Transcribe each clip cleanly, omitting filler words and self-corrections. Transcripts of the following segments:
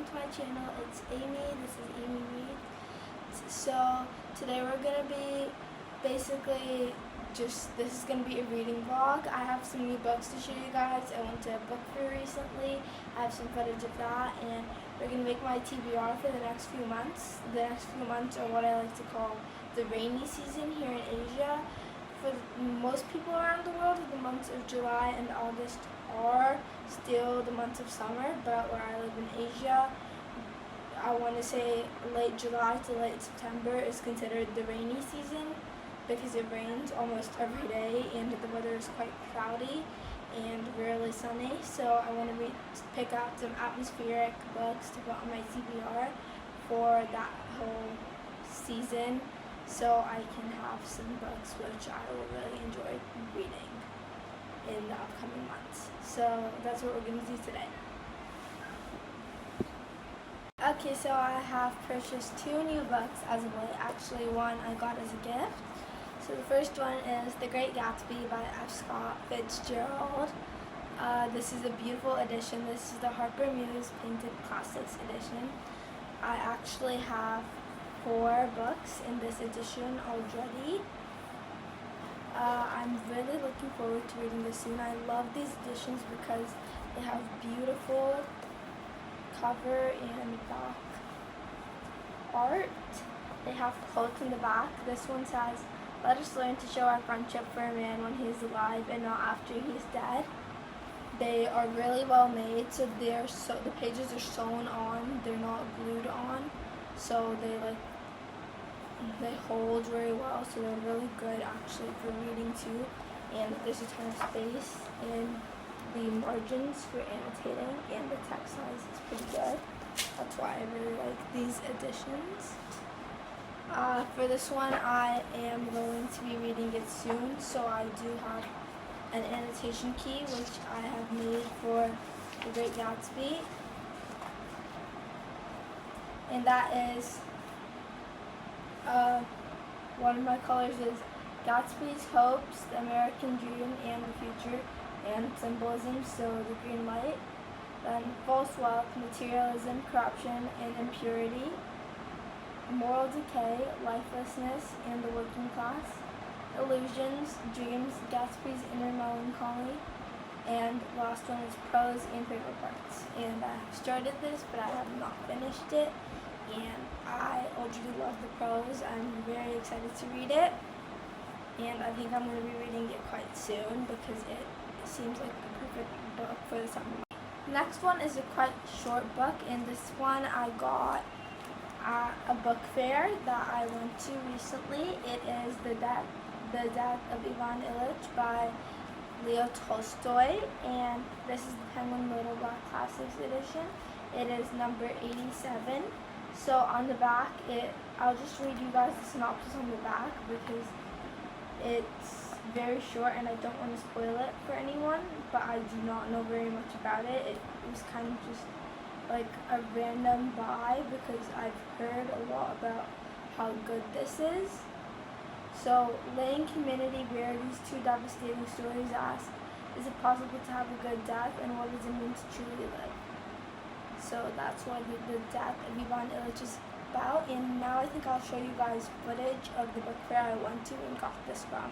welcome to my channel. It's Amy. This is Amy Reed. So today we're going to be basically this is going to be a reading vlog. I have some new books to show you guys. I went to a book fair recently. I have some footage of that, and we're going to make my TBR for the next few months. The next few months are what I like to call the rainy season here in Asia. For most people around the world, the months of July and August are still the months of summer, but where I live in Asia, I want to say late July to late September is considered the rainy season because it rains almost every day and the weather is quite cloudy and rarely sunny. So I want to pick out some atmospheric books to put on my TBR for that whole season, so I can have some books which I will really enjoy reading in the upcoming months. So that's what we're going to do today. Okay, so I have purchased two new books as of late. Actually, one I got as a gift. So the first one is The Great Gatsby by F. Scott Fitzgerald. This is a beautiful edition. This is the Harper Muse Painted Classics edition. I actually have 4 books in this edition already. I'm really looking forward to reading this soon. I love these editions because they have beautiful cover and back art. They have quotes in the back. This one says, "Let us learn to show our friendship for a man when he is alive and not after he is dead." They are really well made, so the pages are sewn on, they're not glued on, so they hold very well, so they're really good actually for reading too. And there's a ton of space in the margins for annotating, and the text size is pretty good. That's why I really like these editions. For this one, I am going to be reading it soon, so I do have an annotation key which I have made for The Great Gatsby, and that is one of my colors is Gatsby's hopes, the American dream, and the future, and symbolism, so the green light. Then false wealth, materialism, corruption, and impurity, moral decay, lifelessness, and the working class, illusions, dreams, Gatsby's inner melancholy, and the last one is prose and favorite parts. And I have started this, but I have not finished it, and I already love the prose. I'm very excited to read it, and I think I'm going to be reading it quite soon because it seems like the perfect book for the summer. Next one is a quite short book, and this one I got at a book fair that I went to recently. It is The Death of Ivan Ilyich by Leo Tolstoy, and this is the Penguin Little Black Classics edition. It is number 87. So on the back, I'll just read you guys the synopsis on the back because it's very short and I don't want to spoil it for anyone, but I do not know very much about it. It was kind of just like a random buy because I've heard a lot about how good this is. So, laying humanity bare, these 2 devastating stories ask, is it possible to have a good death, and what does it mean to truly live? So that's what the Death of Ivan Ilyich is about, and now I think I'll show you guys footage of the book fair I went to and got this from.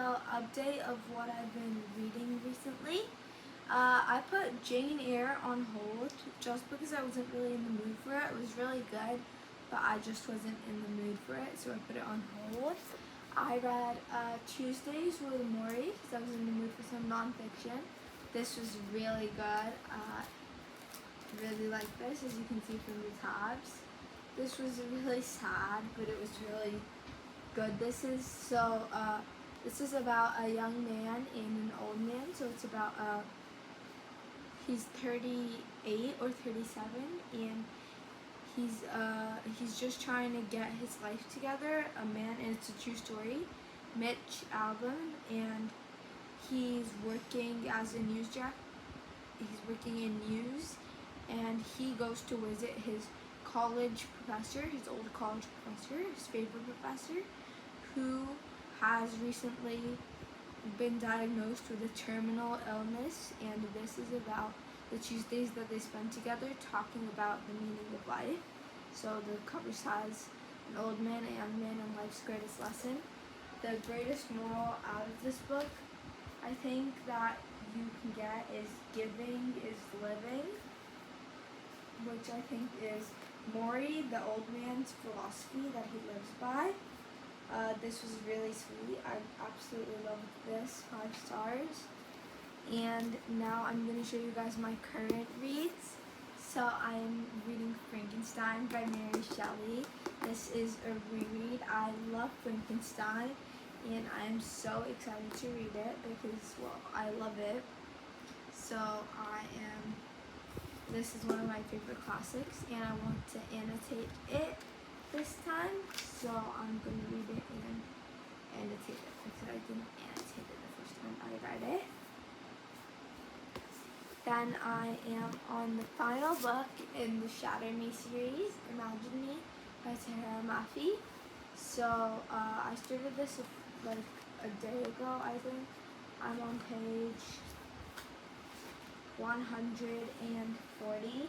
little update of what I've been reading recently. I put Jane Eyre on hold just because I wasn't really in the mood for it. It was really good, but I just wasn't in the mood for it, so I put it on hold. I read Tuesdays with Maury because I was in the mood for some nonfiction. This was really good. Really like this, as you can see from the tabs. This was really sad, but it was really good. This is about a young man and an old man. So it's about he's 38 or 37, and he's just trying to get his life together. A man, and it's a true story, Mitch Albom, and he's working as a news jack. He's working in news, and he goes to visit his college professor, his old college professor, his favorite professor, who has recently been diagnosed with a terminal illness, and this is about the Tuesdays that they spend together talking about the meaning of life. So the cover has an old man, a young man, and life's greatest lesson. The greatest moral out of this book, I think, that you can get is giving is living, which I think is Maury, the old man's philosophy that he lives by. This was really sweet. I absolutely loved this. 5 stars. And now I'm going to show you guys my current reads. So I'm reading Frankenstein by Mary Shelley. This is a reread. I love Frankenstein, and I'm so excited to read it because, well, I love it. So this is one of my favorite classics, and I want to annotate it this time, so I'm going to read it and annotate it because I didn't annotate it the first time I read it. Then I am on the final book in the Shatter Me series, Imagine Me by Tahira Mafi. So I started this like a day ago, I think. I'm on page 140.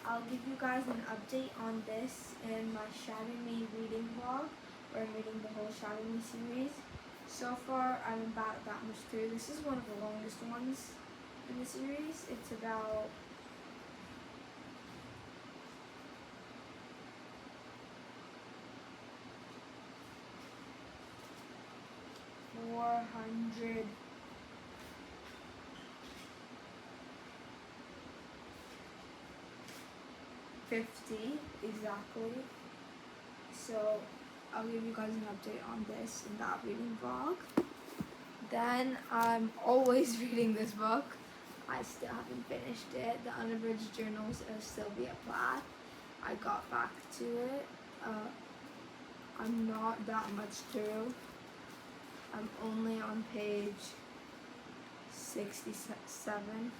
I'll give you guys an update on this in my Shatter Me reading vlog, where I'm reading the whole Shatter Me series. So far, I'm about that much through. This is one of the longest ones in the series. It's about 450 exactly. So I'll give you guys an update on this in that reading vlog. Then I'm always reading this book. I still haven't finished it. The Unabridged Journals of Sylvia Plath. I got back to it. I'm not that much through. I'm only on page 67.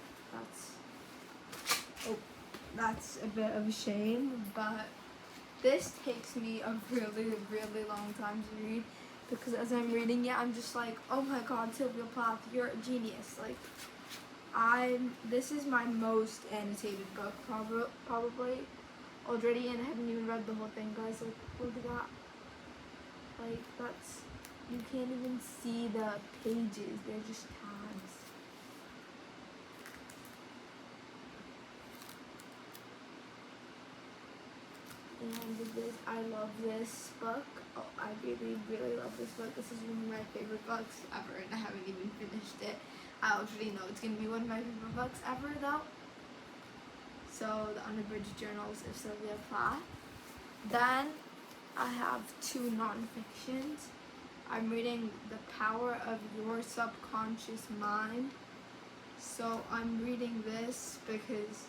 That's a bit of a shame, but this takes me a really, really long time to read, because as I'm reading it, I'm just like, oh my god, Sylvia Plath, you're a genius. Like, this is my most annotated book probably already, and I haven't even read the whole thing, guys. Like, look at that. Like, that's, you can't even see the pages, they're just tabs. And I love this book. Oh, I really, really love this book. This is one of my favorite books ever, and I haven't even finished it. I already know it's going to be one of my favorite books ever, though. So, The Unabridged Journals of Sylvia Plath. Then, I have 2 nonfictions. I'm reading The Power of Your Subconscious Mind. So, I'm reading this because,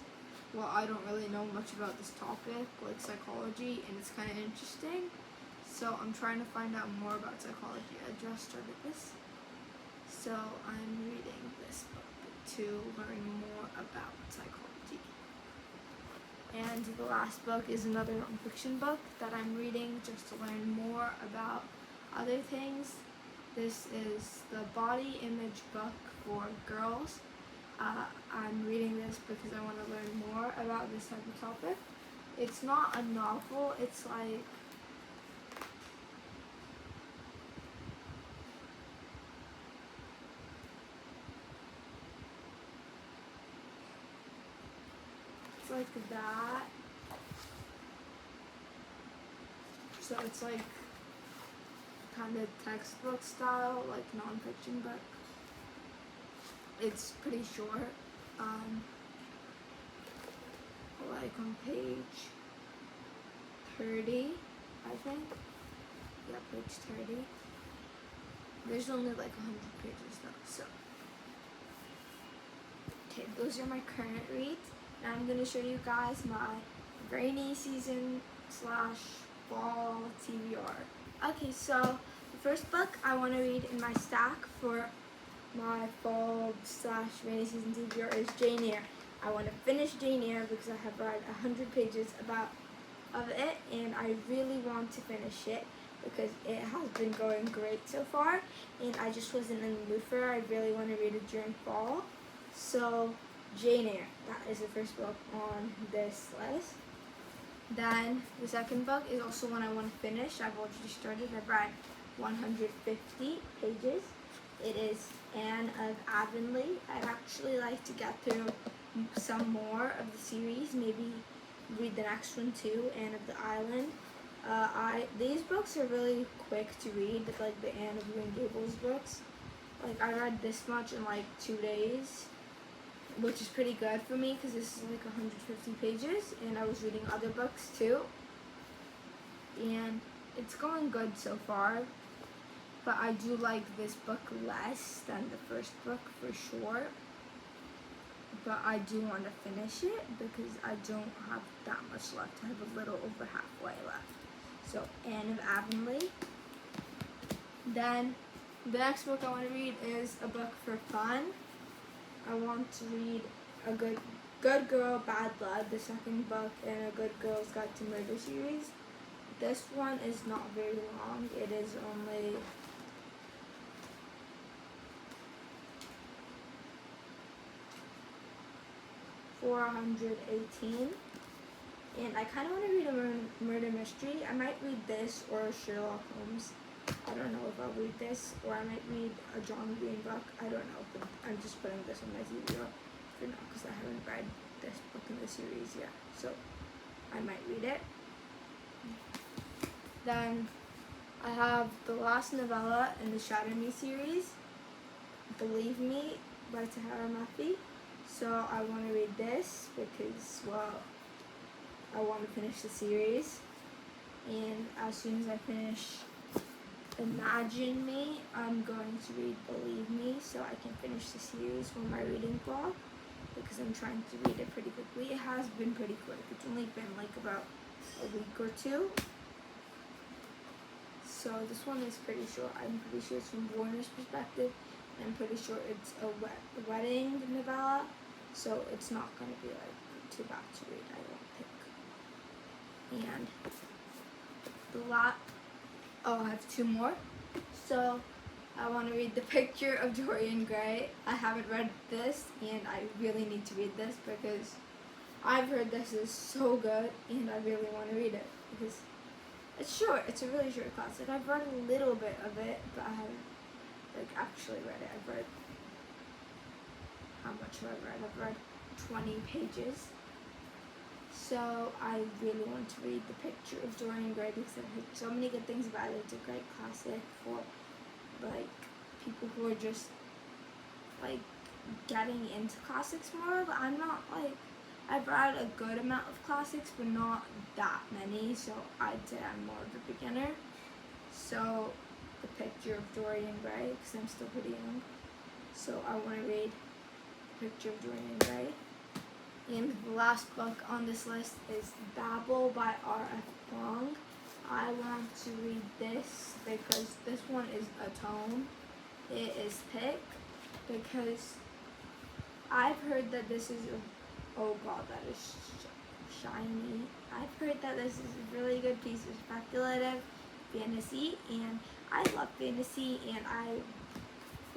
well, I don't really know much about this topic, like psychology, and it's kind of interesting. So I'm trying to find out more about psychology. I just started this. So I'm reading this book to learn more about psychology. And the last book is another nonfiction book that I'm reading just to learn more about other things. This is the body image book for girls. I'm reading this because I want to learn more about this type of topic. It's not a novel, it's like like that. So it's like kind of textbook style, like non-fiction book. It's pretty short. Like on page 30, I think. Yeah, page 30. There's only like 100 pages though, so. Okay, those are my current reads. Now I'm going to show you guys my rainy season / fall TBR. Okay, so the first book I want to read in my stack for my fall / rainy season TBR is Jane Eyre. I want to finish Jane Eyre because I have read 100 pages of it, and I really want to finish it because it has been going great so far, and I just wasn't in the mood for it. I really want to read it during fall. So Jane Eyre, that is the first book on this list. Then the second book is also one I want to finish. I've already started. I've read 150 pages. It is Anne of Avonlea. I'd actually like to get through some more of the series, maybe read the next one too, Anne of the Island. These books are really quick to read, like the Anne of Green Gables books. Like I read this much in like 2 days, which is pretty good for me because this is like 150 pages, and I was reading other books too. And it's going good so far, but I do like this book less than the first book for sure. But I do want to finish it because I don't have that much left. I have a little over halfway left. So Anne of Avonlea. Then the next book I want to read is a book for fun. I want to read a Good Girl, Bad Blood, the second book in a Good Girl's Guide to Murder series. This one is not very long. It is only 418. And I kind of want to read a murder mystery. I might read this or Sherlock Holmes. I don't know if I'll read this, or I might read a John Green book. I don't know, but I'm just putting this on my TBR for now because I haven't read this book in the series yet. So I might read it. Then I have the last novella in the Shatter Me series, Believe Me by Tahara Mafi. So I want to read this because, well, I want to finish the series. And as soon as I finish Imagine Me, I'm going to read Believe Me so I can finish the series for my reading vlog because I'm trying to read it pretty quickly. It has been pretty quick. It's only been like about a week or two. So this one is pretty short. I'm pretty sure it's from Warner's perspective. And I'm pretty sure it's a wedding novella. So it's not going to be like too bad to read, I don't think. And I have 2 more. So I want to read The Picture of Dorian Gray. I haven't read this, and I really need to read this because I've heard this is so good, and I really want to read it because it's short. It's a really short classic. I've read a little bit of it, but I haven't like actually read it. I've read, how much have I read? I've read 20 pages. So I really want to read The Picture of Dorian Gray because I've heard so many good things about it. It's a great classic for like people who are just like getting into classics more. But I'm not like, I've read a good amount of classics, but not that many. So I'd say I'm more of a beginner. So The Picture of Dorian Gray because I'm still pretty young. So I want to read The Picture of Dorian Gray. And the last book on this list is Babel by R.F. Kuang. I want to read this because this one is a tome. It is thick because I've heard that this is oh god, that is shiny. I've heard that this is a really good piece of speculative fantasy, and I love fantasy, and I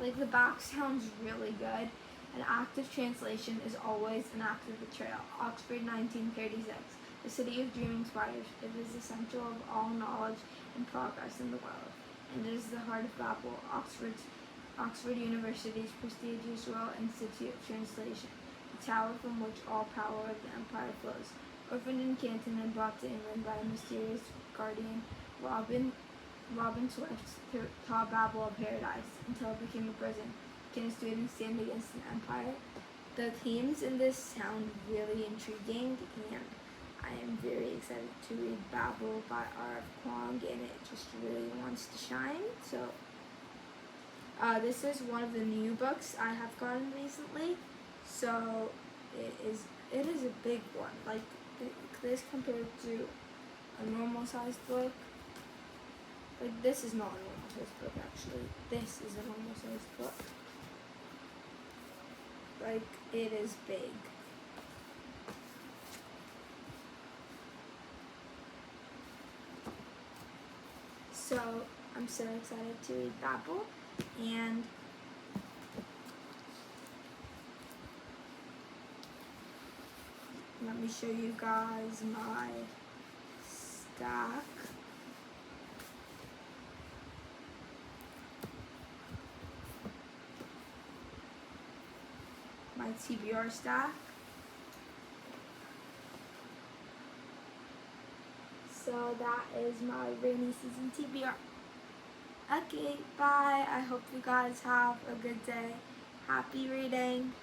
like the back sounds really good. An active translation is always an active betrayal. Oxford, 1936. The city of dreaming spiders. It is the center of all knowledge and progress in the world, and it is the heart of Babel, Oxford University's prestigious Royal Institute of Translation. tower from which all power of the empire flows. Orphaned in Canton and brought to England by a mysterious guardian, Robin Swift's taught Babel of paradise until it became a prison. Can a student stand against an empire? The themes in this sound really intriguing, and I am very excited to read Babel by R.F. Kuang, and it just really wants to shine. So this is one of the new books I have gotten recently. So it is a big one, like this compared to a normal sized book. Like this is not a normal sized book actually. This is a normal sized book. Like it is big. So I'm so excited to read Babel, and let me show you guys my stack. My TBR stack. So that is my rainy season TBR. Okay, bye. I hope you guys have a good day. Happy reading.